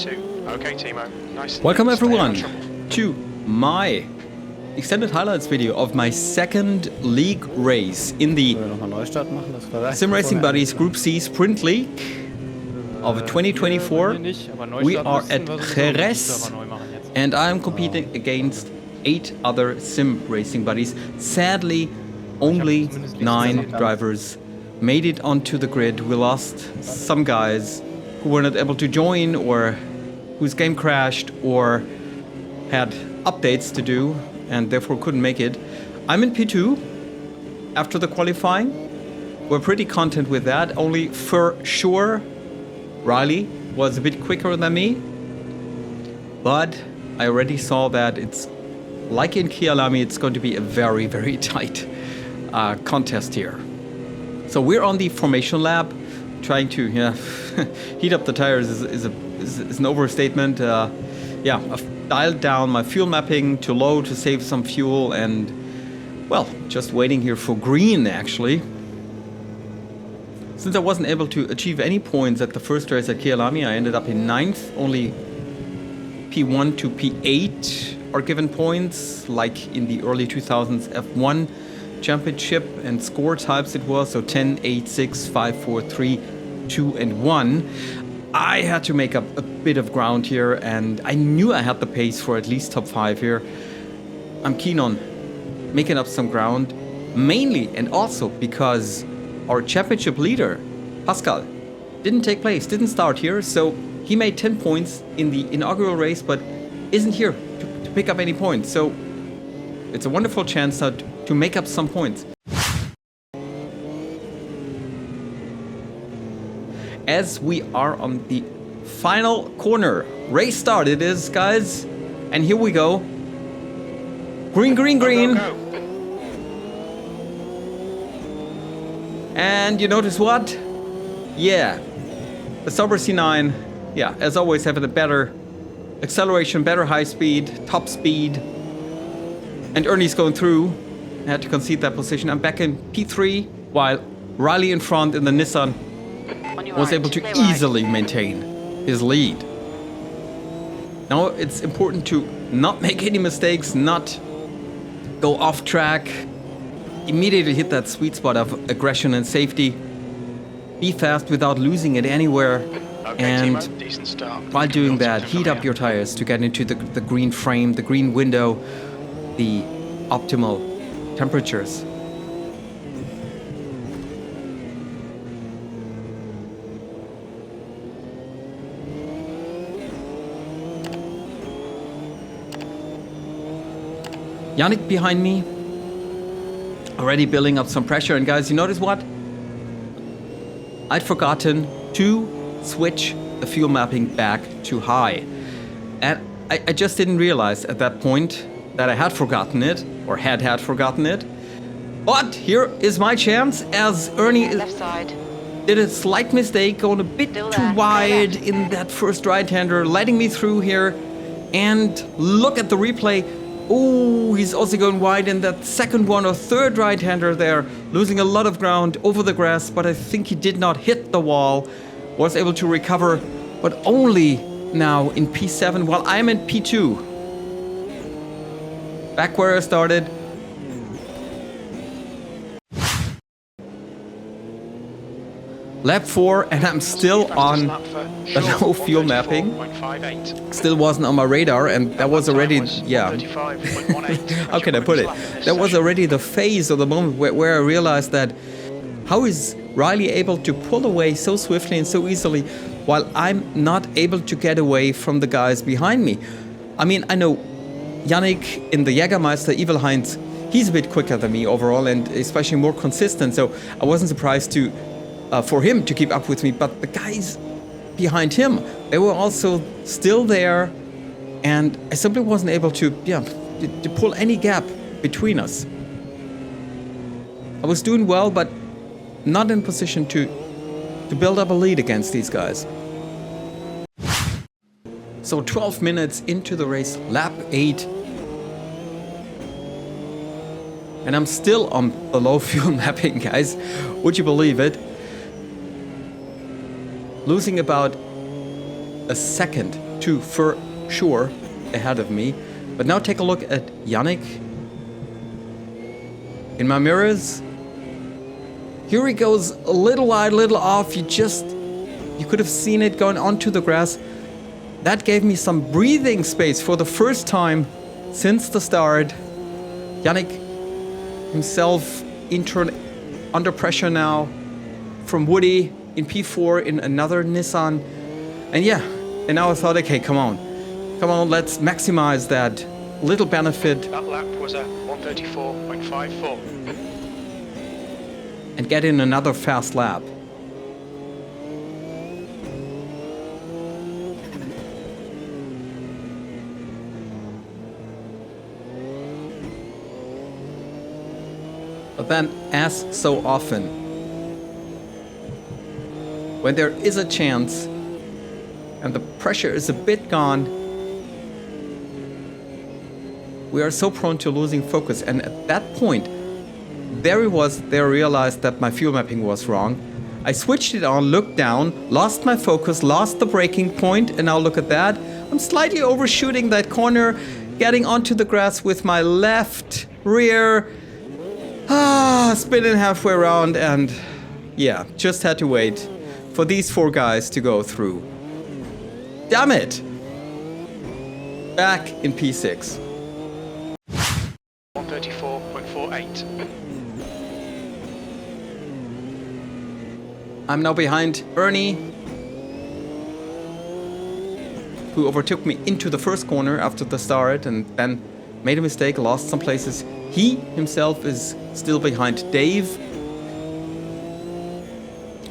P2. Okay, Timo. Nice. Welcome everyone to my extended highlights video of my second league race in the SimRacing Buddies Group C Sprint League of 2024. We are at Jerez and I am competing against 8 other SimRacing Buddies. Sadly, only 9 drivers made it onto the grid. We lost some guys who were not able to join or whose game crashed or had updates to do and therefore couldn't make it. I'm in P2 after the qualifying. We're pretty content with that. Only for sure Riley was a bit quicker than me, but I already saw that it's like in Kyalami, it's going to be a very, very tight contest here. So we're on the formation lap, trying to heat up the tires is an overstatement. I've dialed down my fuel mapping to low to save some fuel and, well, just waiting here for green actually. Since I wasn't able to achieve any points at the first race at Kyalami, I ended up in 9th. Only P1 to P8 are given points, like in the early 2000s F1 championship and score types it was, so 10, 8, 6, 5, 4, 3, 2 and 1. I had to make up a bit of ground here and I knew I had the pace for at least top 5 here. I'm keen on making up some ground, mainly and also because our championship leader, Pascal, didn't take place, didn't start here, so he made 10 points in the inaugural race but isn't here to pick up any points. So it's a wonderful chance now to make up some points. As we are on the final corner, race start it is, guys, and here we go. Green, green, green. Go. And you notice what? Yeah, the Sauber C9, yeah, as always having a better acceleration, better high speed, top speed. And Ernie's going through. I had to concede that position. I'm back in P3, while Riley in front in the Nissan was able to easily maintain his lead. Now it's important to not make any mistakes, not go off track, immediately hit that sweet spot of aggression and safety, be fast without losing it anywhere, and while doing that, heat up your tires to get into the green frame, the green window, the optimal temperatures. Yannick behind me, already building up some pressure. And guys, you notice what? I'd forgotten to switch the fuel mapping back to high. And I just didn't realize at that point that I had forgotten it, or had forgotten it. But here is my chance, as Ernie did a slight mistake, going a bit too wide in that first right-hander, letting me through here. And look at the replay. Oh, he's also going wide in that second one or third right-hander there, losing a lot of ground over the grass, but I think he did not hit the wall, was able to recover, but only now in P7 while I'm in P2. Back where I started. Lap 4 and I'm still on the low fuel mapping. Still wasn't on my radar and that was already, how can I put it? That was already the phase or the moment where I realized that how is Riley able to pull away so swiftly and so easily while I'm not able to get away from the guys behind me? I mean, I know Yannick in the Jägermeister, Evil Heinz, he's a bit quicker than me overall and especially more consistent, so I wasn't surprised for him to keep up with me, but the guys behind him, they were also still there and I simply wasn't able to pull any gap between us. I was doing well, but not in position to build up a lead against these guys. So 12 minutes into the race, lap 8. And I'm still on the low fuel mapping, guys. Would you believe it? Losing about a second, two for sure ahead of me. But now take a look at Yannick. In my mirrors, here he goes a little wide, little off. You could have seen it going onto the grass. That gave me some breathing space for the first time since the start. Yannick himself under pressure now from Woody in P4 in another Nissan. And yeah, and now I thought, okay, come on, let's maximize that little benefit. That lap was a 134.54. And get in another fast lap. But then, as so often, when there is a chance and the pressure is a bit gone, we are so prone to losing focus. And at that point, there I realized that my fuel mapping was wrong. I switched it on, looked down, lost my focus, lost the braking point, and now look at that. I'm slightly overshooting that corner, getting onto the grass with my left rear. Spinning halfway around, and yeah, just had to wait for these 4 guys to go through. Damn it! Back in P6. 134.48. I'm now behind Ernie, who overtook me into the first corner after the start and then made a mistake, lost some places. He himself is still behind Dave.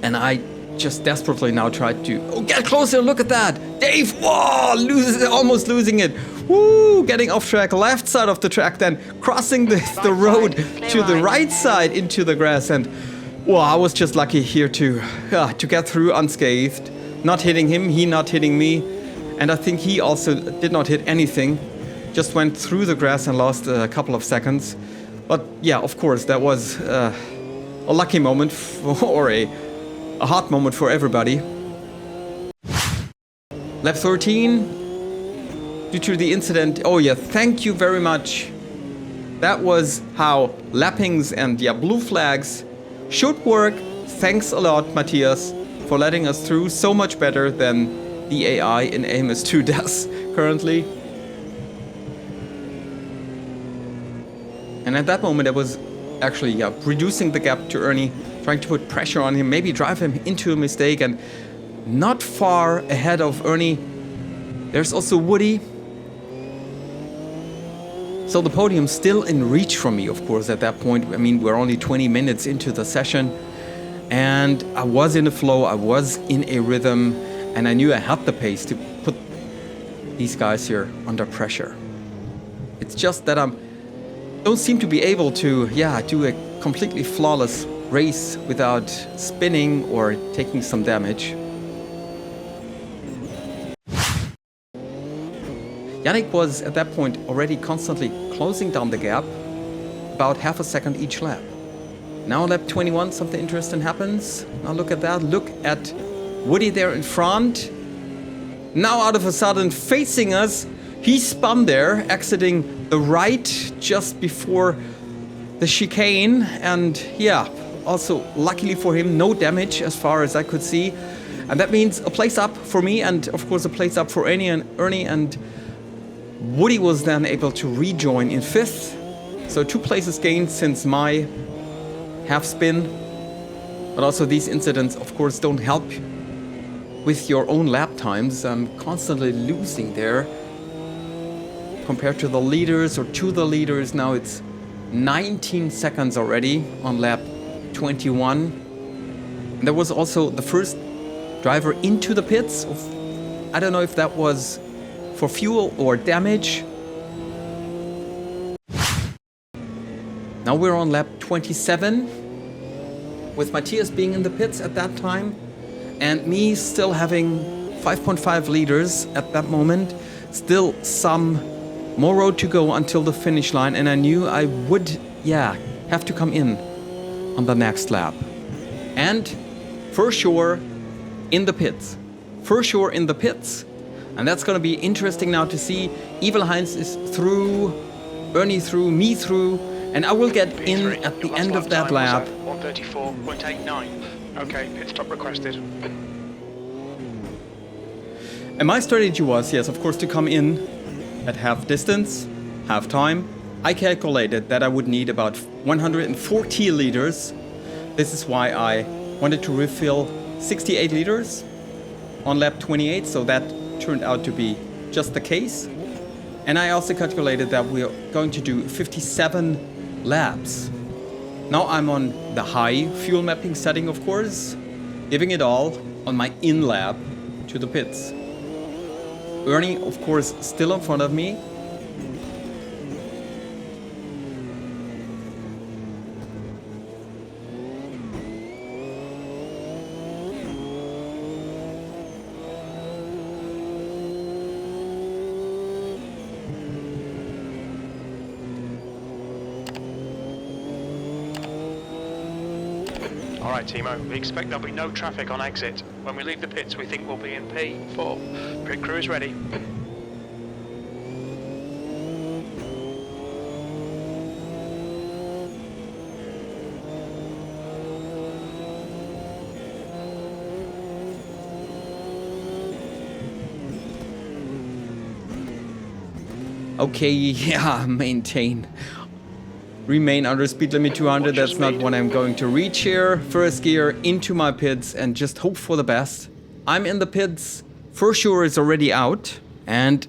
And I just desperately now tried to get closer, look at that! Dave, whoa, almost losing it. Woo, getting off track, left side of the track, then crossing the road to the right side into the grass. And well, I was just lucky here to get through unscathed. Not hitting him, he not hitting me. And I think he also did not hit anything. Just went through the grass and lost a couple of seconds. But yeah, of course, that was a lucky moment or a hot moment for everybody. Lap 13, due to the incident. Oh yeah, thank you very much. That was how lappings and blue flags should work. Thanks a lot, Matthias, for letting us through so much better than the AI in AMS2 does currently. And at that moment, I was actually reducing the gap to Ernie, trying to put pressure on him, maybe drive him into a mistake, and not far ahead of Ernie, there's also Woody. So the podium's still in reach from me, of course, at that point. I mean, we're only 20 minutes into the session, and I was in a flow, I was in a rhythm, and I knew I had the pace to put these guys here under pressure. It's just that I don't seem to be able to, do a completely flawless race without spinning or taking some damage. Yannick was at that point already constantly closing down the gap, about half a second each lap. Now lap 21, something interesting happens. Now look at that, look at Woody there in front. Now out of a sudden facing us, he spun there, exiting the right just before the chicane, and also luckily for him, no damage as far as I could see. And that means a place up for me, and of course a place up for Ernie, and Woody was then able to rejoin in 5th. So 2 places gained since my half spin. But also these incidents, of course, don't help with your own lap times. I'm constantly losing there. Compared to the leaders or to the leaders, now it's 19 seconds already on lap 21. And there was also the first driver into the pits. I don't know if that was for fuel or damage. Now we're on lap 27, with Matthias being in the pits at that time, and me still having 5.5 liters at that moment. Still some more road to go until the finish line, and I knew I would, have to come in on the next lap. And for sure, in the pits. For sure in the pits, And that's going to be interesting now to see. Evil Heinz is through, Ernie through, me through, and I will get in at the end of that lap. 134.89. Okay, pit stop requested. And my strategy was, yes, of course, to come in at half distance, half time. I calculated that I would need about 140 liters. This is why I wanted to refill 68 liters on lap 28, so that turned out to be just the case. And I also calculated that we're going to do 57 laps. Now I'm on the high fuel mapping setting, of course, giving it all on my in lap to the pits. Ernie, of course, still in front of me. Alright, Timo, we expect there'll be no traffic on exit. When we leave the pits, we think we'll be in P4. Pit crew is ready. Okay, yeah, remain under speed limit 200. That's not what I'm going to reach here. First gear into my pits and just hope for the best. I'm in the pits. For sure it's already out. And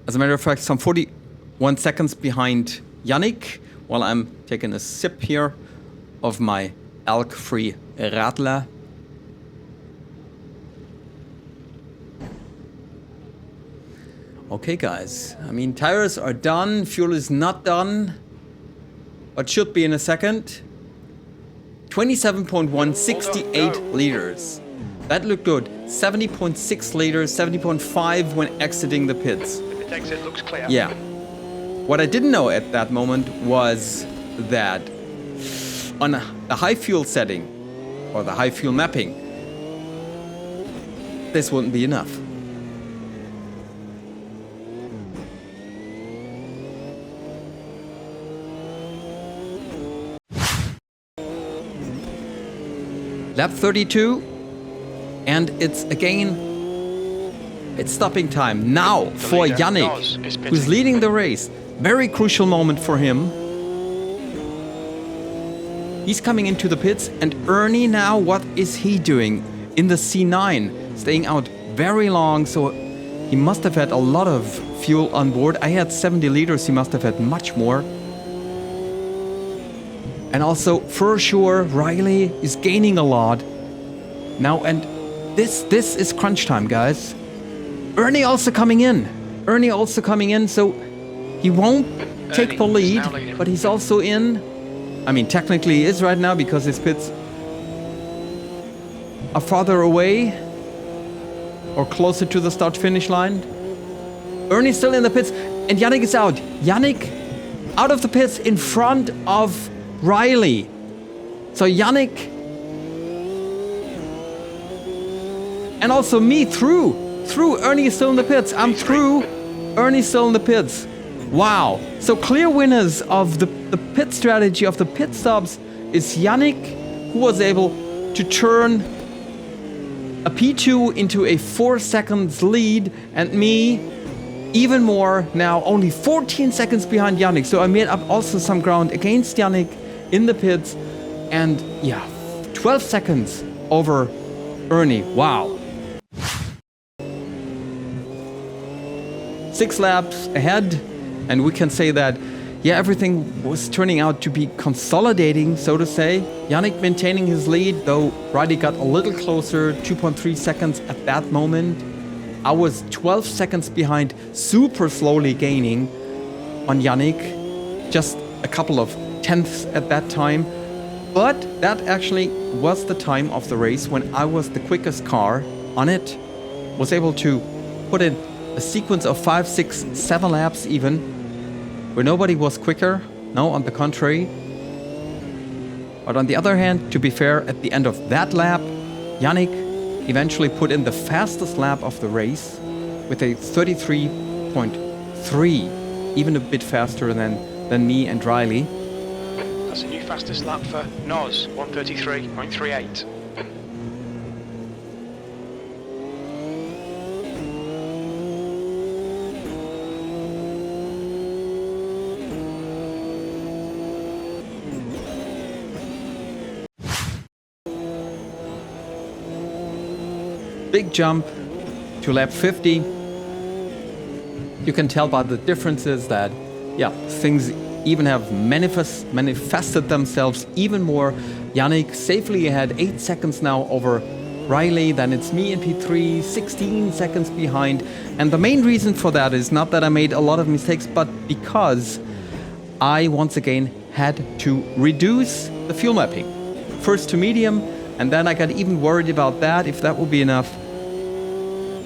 as a matter of fact, some 41 seconds behind Yannick, while I'm taking a sip here of my alk-free Radler. Okay, guys. I mean, tires are done. Fuel is not done. But should be in a second. 27.1, 68 liters. That looked good. 70.6 liters, 70.5 when exiting the pits. The pit exit looks clear. Yeah. What I didn't know at that moment was that on the high fuel setting, or the high fuel mapping, this wouldn't be enough. Lap 32, and it's stopping time now for Yannick, who's leading the race. Very crucial moment for him. He's coming into the pits, and Ernie now, what is he doing? In the C9, staying out very long, so he must have had a lot of fuel on board. I had 70 liters, he must have had much more. And also, for sure, Riley is gaining a lot now, and this is crunch time, guys. Ernie also coming in. So he won't take the lead, but he's also in. I mean, technically he is right now because his pits are farther away or closer to the start-finish line. Ernie's still in the pits, and Yannick is out. Yannick out of the pits in front of Riley. So Yannick and also me through. Ernie is still in the pits. I'm through. Ernie's still in the pits. Wow. So clear winners of the pit strategy of the pit stops is Yannick, who was able to turn a P2 into a 4 seconds lead, and me even more now, only 14 seconds behind Yannick. So I made up also some ground against Yannick in the pits, and yeah, 12 seconds over Ernie. Wow. 6 laps ahead, and we can say that, yeah, everything was turning out to be consolidating, so to say. Yannick maintaining his lead, though Riley got a little closer, 2.3 seconds at that moment. I was 12 seconds behind, super slowly gaining on Yannick, just a couple of tenths at that time. But that actually was the time of the race when I was the quickest car on it. Was able to put in a sequence of 5, 6, 7 laps even, where nobody was quicker. No, on the contrary. But on the other hand, to be fair, at the end of that lap, Yannick eventually put in the fastest lap of the race. with a 33.3, even a bit faster than me and Riley. That's a new fastest lap for Noz, 133.38. Big jump to lap 50. You can tell by the differences that, yeah, things even have manifested themselves even more. Yannick safely ahead, 8 seconds now over Riley. Then it's me in P3, 16 seconds behind. And the main reason for that is not that I made a lot of mistakes, but because I once again had to reduce the fuel mapping. First to medium, and then I got even worried about that, if that would be enough.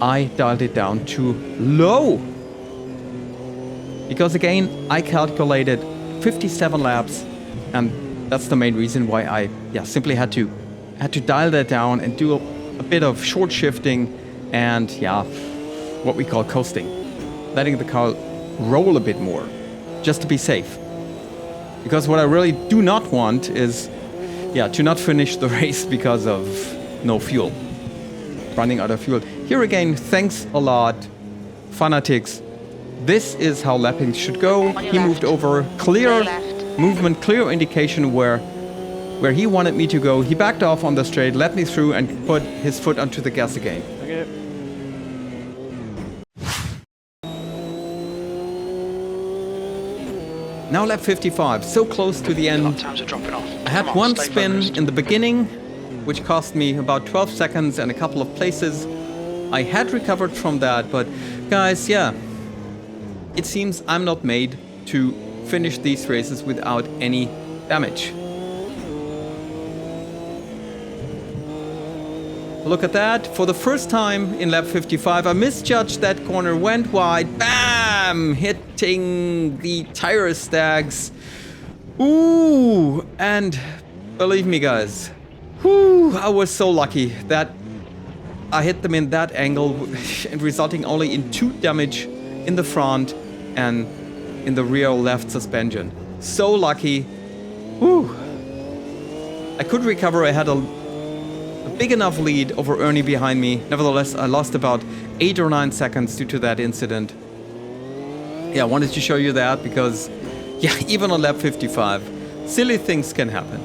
I dialed it down to low. Because again, I calculated 57 laps, and that's the main reason why I simply had to dial that down and do a bit of short shifting and what we call coasting. Letting the car roll a bit more, just to be safe. Because what I really do not want is to not finish the race because of no fuel. Running out of fuel. Here again, thanks a lot, Fanatics. This is how lapping should go. He moved over, clear movement, clear indication where he wanted me to go. He backed off on the straight, let me through, and put his foot onto the gas again. Okay. Now lap 55, so close to the end. Times are dropping off. I had one spin in the beginning, which cost me about 12 seconds and a couple of places. I had recovered from that, but guys, it seems I'm not made to finish these races without any damage. Look at that. For the first time in lap 55, I misjudged that corner, went wide, bam! Hitting the tire stacks. Ooh, and believe me guys, I was so lucky that I hit them in that angle and resulting only in 2 damage in the front and in the rear left suspension. So lucky. I could recover. I had a big enough lead over Ernie behind me. Nevertheless, I lost about 8 or 9 seconds due to that incident. I wanted to show you that because, even on lap 55, silly things can happen.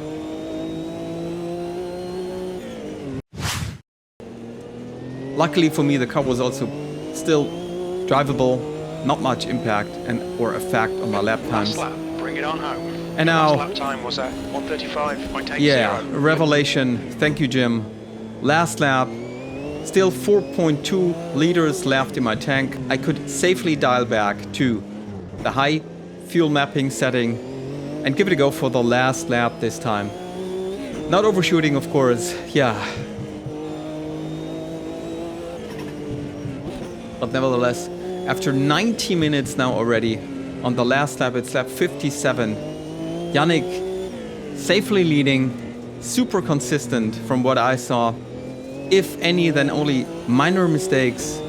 Luckily for me, the car was also still drivable, not much impact or effect on my lap times. Last lap, bring it on home. And now, last lap time was at 135.80. Yeah, revelation. Thank you, Jim. Last lap, still 4.2 liters left in my tank. I could safely dial back to the high fuel mapping setting and give it a go for the last lap this time. Not overshooting, of course. But nevertheless, after 90 minutes now already, on the last lap, it's lap 57. Yannick safely leading, super consistent from what I saw. If any, then only minor mistakes.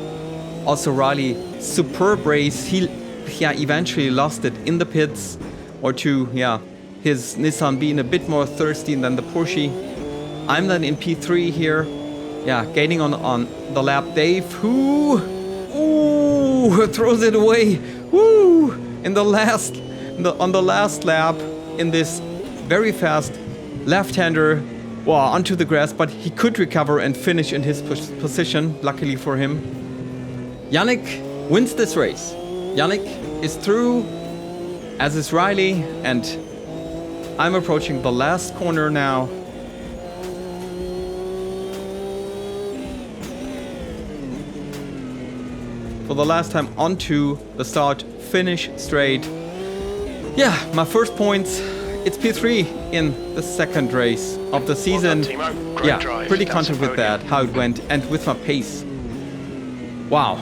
Also Riley, superb race. He eventually lost it in the pits or to his Nissan being a bit more thirsty than the Porsche. I'm then in P3 here. Gaining on the lap. Dave, who throws it away. On the last lap in this very fast left-hander onto the grass, but he could recover and finish in his position, luckily for him. Yannick wins this race. Yannick is through, as is Riley, and I'm approaching the last corner now. For the last time onto the start finish straight. My first points. It's P3 in the second race of the season. Pretty content with that, how it went, and with my pace. Wow.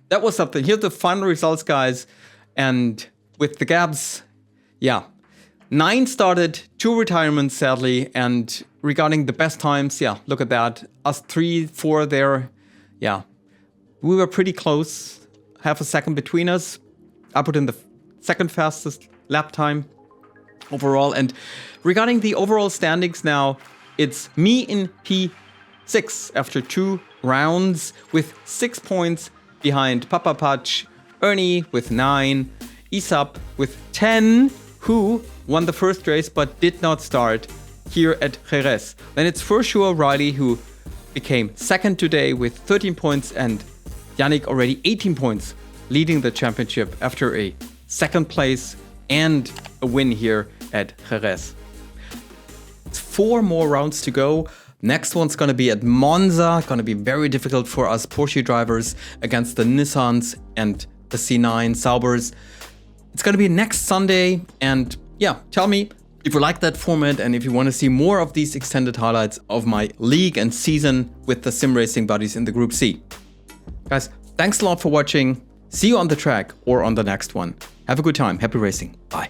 That was something. Here's the final results, guys. And with the gaps, 9 started, 2 retirements, sadly. And regarding the best times, look at that. Us 3, 4 there. yeah, we were pretty close. Half a second between us. I put in the second fastest lap time overall. And regarding the overall standings now, it's me in P6 after 2 rounds with 6 points behind Papa Patch, Ernie with 9, Isap with 10, who won the first race but did not start here at Jerez. Then it's for sure Riley, who became second today with 13 points, and Yannick already 18 points, leading the championship after a second place and a win here at Jerez. It's 4 more rounds to go. Next one's gonna be at Monza. Gonna be very difficult for us Porsche drivers against the Nissans and the C9 Saubers. It's gonna be next Sunday, and yeah, tell me if you like that format and if you want to see more of these extended highlights of my league and season with the SimRacing Buddies in the Group C. Guys, thanks a lot for watching. See you on the track or on the next one. Have a good time. Happy racing. Bye.